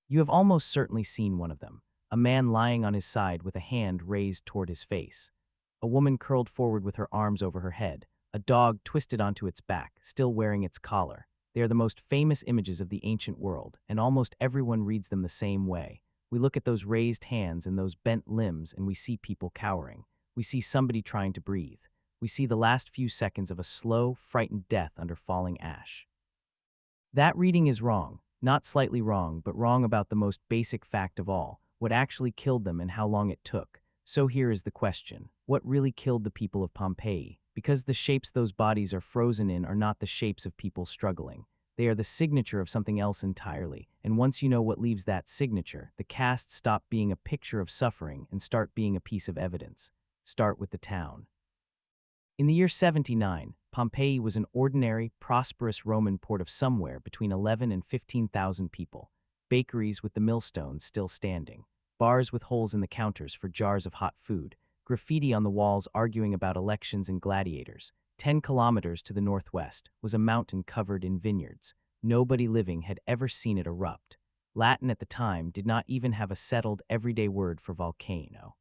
You have almost certainly seen one of them, a man lying on his side with a hand raised toward his face, a woman curled forward with her arms over her head, a dog twisted onto its back, still wearing its collar. They are the most famous images of the ancient world, and almost everyone reads them the same way. We look at those raised hands and those bent limbs and we see people cowering. We see somebody trying to breathe. We see the last few seconds of a slow, frightened death under falling ash. That reading is wrong, not slightly wrong, but wrong about the most basic fact of all, what actually killed them and how long it took. So here is the question: what really killed the people of Pompeii? Because the shapes those bodies are frozen in are not the shapes of people struggling. They are the signature of something else entirely, and once you know what leaves that signature, the casts stop being a picture of suffering and start being a piece of evidence. Start with the town. In the year 79, Pompeii was an ordinary, prosperous Roman port of somewhere between 11 and 15,000 people, bakeries with the millstones still standing, bars with holes in the counters for jars of hot food, graffiti on the walls arguing about elections and gladiators. 10 kilometers to the northwest was a mountain covered in vineyards. Nobody living had ever seen it erupt. Latin at the time did not even have a settled everyday word for volcano.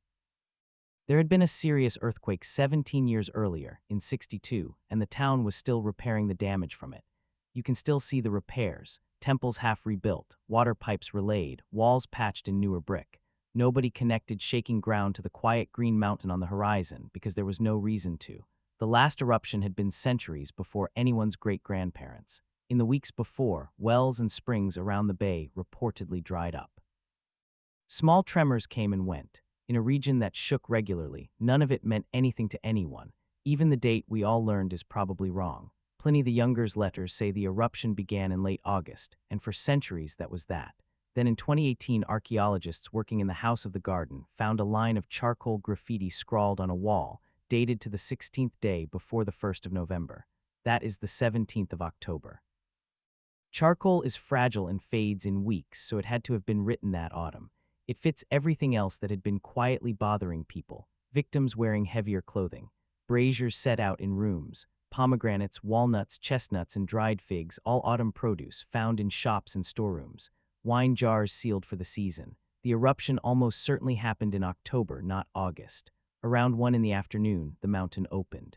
There had been a serious earthquake 17 years earlier, in 62, and the town was still repairing the damage from it. You can still see the repairs: temples half rebuilt, water pipes relayed, walls patched in newer brick. Nobody connected shaking ground to the quiet green mountain on the horizon because there was no reason to. The last eruption had been centuries before anyone's great-grandparents. In the weeks before, wells and springs around the bay reportedly dried up. Small tremors came and went. In a region that shook regularly, none of it meant anything to anyone. Even the date we all learned is probably wrong. Pliny the Younger's letters say the eruption began in late August, and for centuries that was that. Then in 2018, archaeologists working in the House of the Garden found a line of charcoal graffiti scrawled on a wall, dated to the 16th day before the 1st of November. That is the 17th of October. Charcoal is fragile and fades in weeks, so it had to have been written that autumn. It fits everything else that had been quietly bothering people: victims wearing heavier clothing, braziers set out in rooms, pomegranates, walnuts, chestnuts, and dried figs, all autumn produce found in shops and storerooms, wine jars sealed for the season. The eruption almost certainly happened in October, not August. Around 1 in the afternoon, the mountain opened.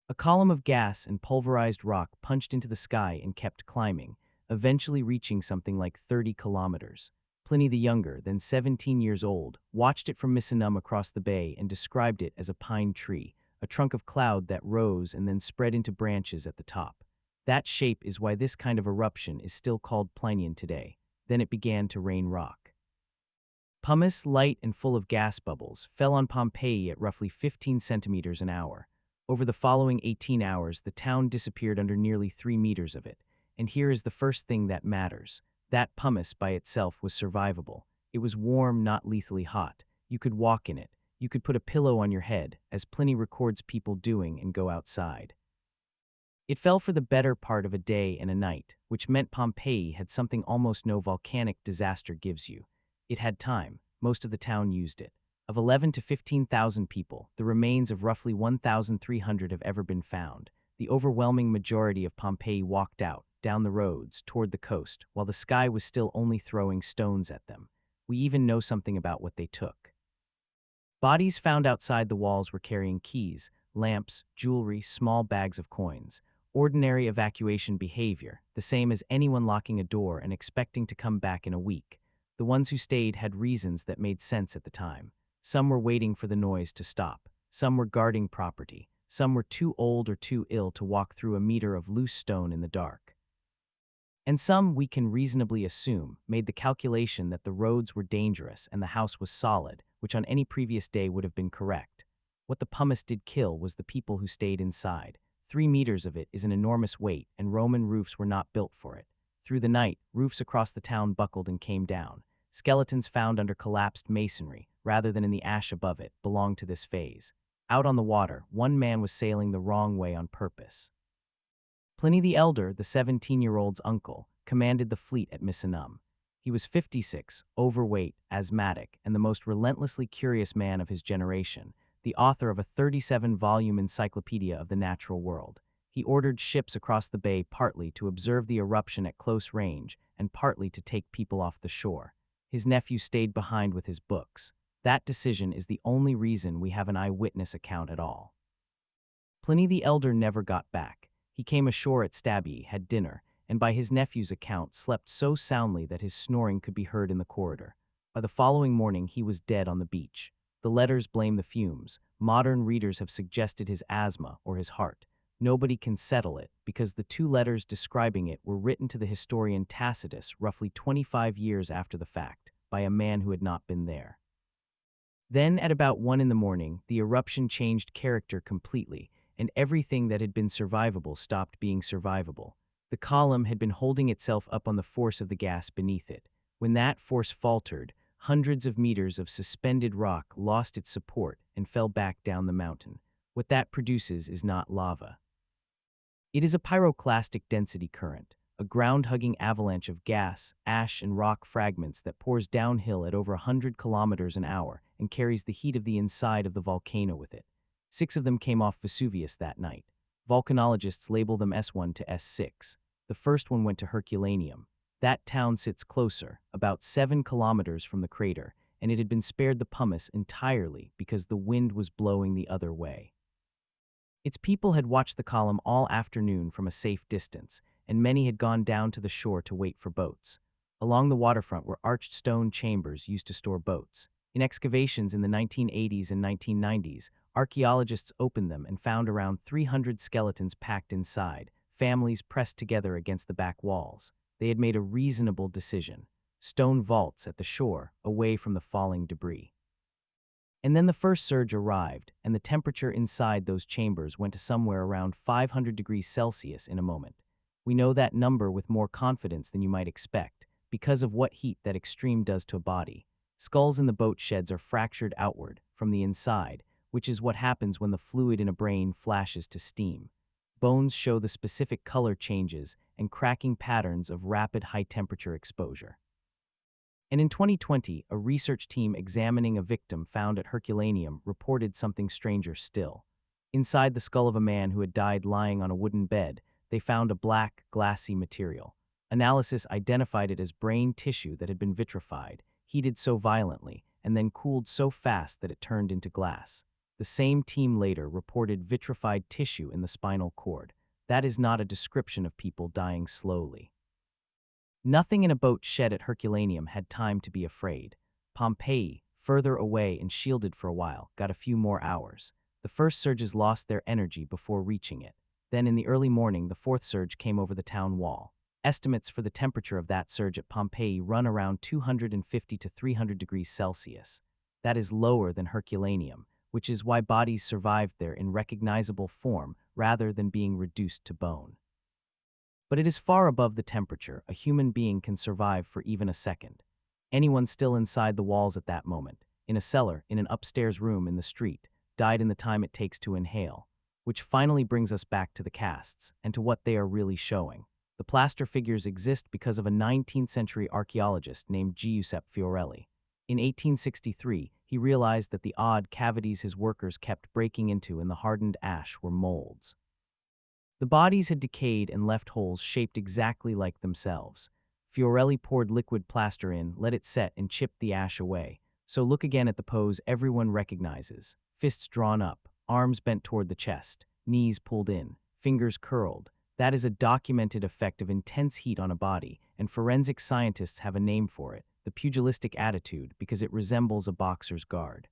A column of gas and pulverized rock punched into the sky and kept climbing, eventually reaching something like 30 kilometers. Pliny the Younger, then 17 years old, watched it from Misenum across the bay and described it as a pine tree, a trunk of cloud that rose and then spread into branches at the top. That shape is why this kind of eruption is still called Plinian today. Then it began to rain rock. Pumice, light and full of gas bubbles, fell on Pompeii at roughly 15 centimeters an hour. Over the following 18 hours, the town disappeared under nearly 3 meters of it. And here is the first thing that matters. That pumice by itself was survivable. It was warm, not lethally hot. You could walk in it. You could put a pillow on your head, as Pliny records people doing, and go outside. It fell for the better part of a day and a night, which meant Pompeii had something almost no volcanic disaster gives you. It had time. Most of the town used it. Of 11 to 15,000 people, the remains of roughly 1,300 have ever been found. The overwhelming majority of Pompeii walked out, down the roads, toward the coast, while the sky was still only throwing stones at them. We even know something about what they took. Bodies found outside the walls were carrying keys, lamps, jewelry, small bags of coins. Ordinary evacuation behavior, the same as anyone locking a door and expecting to come back in a week. The ones who stayed had reasons that made sense at the time. Some were waiting for the noise to stop. Some were guarding property. Some were too old or too ill to walk through a meter of loose stone in the dark. And some, we can reasonably assume, made the calculation that the roads were dangerous and the house was solid, which on any previous day would have been correct. What the pumice did kill was the people who stayed inside. 3 meters of it is an enormous weight, and Roman roofs were not built for it. Through the night, roofs across the town buckled and came down. Skeletons found under collapsed masonry, rather than in the ash above it, belonged to this phase. Out on the water, one man was sailing the wrong way on purpose. Pliny the Elder, the 17-year-old's uncle, commanded the fleet at Misenum. He was 56, overweight, asthmatic, and the most relentlessly curious man of his generation, the author of a 37-volume encyclopedia of the natural world. He ordered ships across the bay partly to observe the eruption at close range and partly to take people off the shore. His nephew stayed behind with his books. That decision is the only reason we have an eyewitness account at all. Pliny the Elder never got back. He came ashore at Stabiae, had dinner, and by his nephew's account slept so soundly that his snoring could be heard in the corridor. By the following morning he was dead on the beach. The letters blame the fumes. Modern readers have suggested his asthma or his heart. Nobody can settle it because the two letters describing it were written to the historian Tacitus roughly 25 years after the fact, by a man who had not been there. Then, at about 1 in the morning, the eruption changed character completely, and everything that had been survivable stopped being survivable. The column had been holding itself up on the force of the gas beneath it. When that force faltered, hundreds of meters of suspended rock lost its support and fell back down the mountain. What that produces is not lava. It is a pyroclastic density current, a ground-hugging avalanche of gas, ash, and rock fragments that pours downhill at over 100 kilometers an hour and carries the heat of the inside of the volcano with it. 6 of them came off Vesuvius that night. Volcanologists label them S1 to S6. The first one went to Herculaneum. That town sits closer, about 7 kilometers from the crater, and it had been spared the Pumice entirely because the wind was blowing the other way. Its people had watched the column all afternoon from a safe distance, and many had gone down to the shore to wait for boats. Along the waterfront were arched stone chambers used to store boats. In excavations in the 1980s and 1990s, archaeologists opened them and found around 300 skeletons packed inside, families pressed together against the back walls. They had made a reasonable decision: stone vaults at the shore, away from the falling debris. And then the first surge arrived, and the temperature inside those chambers went to somewhere around 500 degrees Celsius in a moment. We know that number with more confidence than you might expect, because of what heat that extreme does to a body. Skulls in the boat sheds are fractured outward, from the inside, which is what happens when the fluid in a brain flashes to steam. Bones show the specific color changes and cracking patterns of rapid high-temperature exposure. And in 2020, a research team examining a victim found at Herculaneum reported something stranger still. Inside the skull of a man who had died lying on a wooden bed, they found a black, glassy material. Analysis identified it as brain tissue that had been vitrified, heated so violently, and then cooled so fast that it turned into glass. The same team later reported vitrified tissue in the spinal cord. That is not a description of people dying slowly. Nothing in a boat shed at Herculaneum had time to be afraid. Pompeii, further away and shielded for a while, got a few more hours. The first surges lost their energy before reaching it. Then in the early morning, the fourth surge came over the town wall. Estimates for the temperature of that surge at Pompeii run around 250 to 300 degrees Celsius. That is lower than Herculaneum, which is why bodies survived there in recognizable form rather than being reduced to bone. But it is far above the temperature a human being can survive for even a second. Anyone still inside the walls at that moment, in a cellar, in an upstairs room in the street, died in the time it takes to inhale. Which finally brings us back to the casts, and to what they are really showing. The plaster figures exist because of a 19th century archaeologist named Giuseppe Fiorelli. In 1863, he realized that the odd cavities his workers kept breaking into in the hardened ash were molds. The bodies had decayed and left holes shaped exactly like themselves. Fiorelli poured liquid plaster in, let it set, and chipped the ash away. So look again at the pose everyone recognizes. Fists drawn up, arms bent toward the chest, knees pulled in, fingers curled. That is a documented effect of intense heat on a body, and forensic scientists have a name for it, the pugilistic attitude, because it resembles a boxer's guard.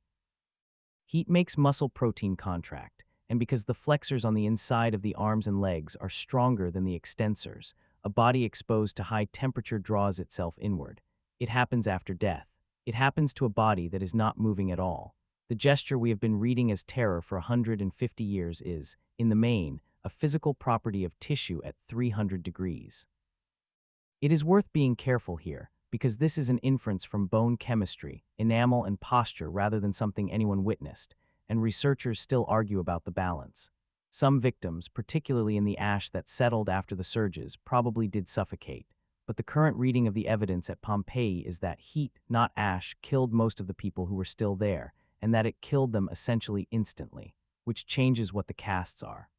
Heat makes muscle protein contract, and because the flexors on the inside of the arms and legs are stronger than the extensors, a body exposed to high temperature draws itself inward. It happens after death. It happens to a body that is not moving at all. The gesture we have been reading as terror for 150 years is, in the main, a physical property of tissue at 300 degrees. It is worth being careful here, because this is an inference from bone chemistry, enamel, and posture rather than something anyone witnessed, and researchers still argue about the balance. Some victims, particularly in the ash that settled after the surges, probably did suffocate, but the current reading of the evidence at Pompeii is that heat, not ash, killed most of the people who were still there, and that it killed them essentially instantly, which changes what the casts are.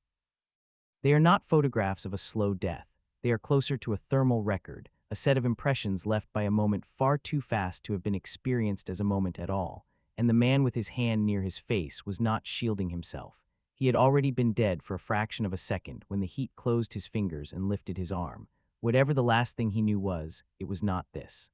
They are not photographs of a slow death. They are closer to a thermal record, a set of impressions left by a moment far too fast to have been experienced as a moment at all, and the man with his hand near his face was not shielding himself. He had already been dead for a fraction of a second when the heat closed his fingers and lifted his arm. Whatever the last thing he knew was, it was not this.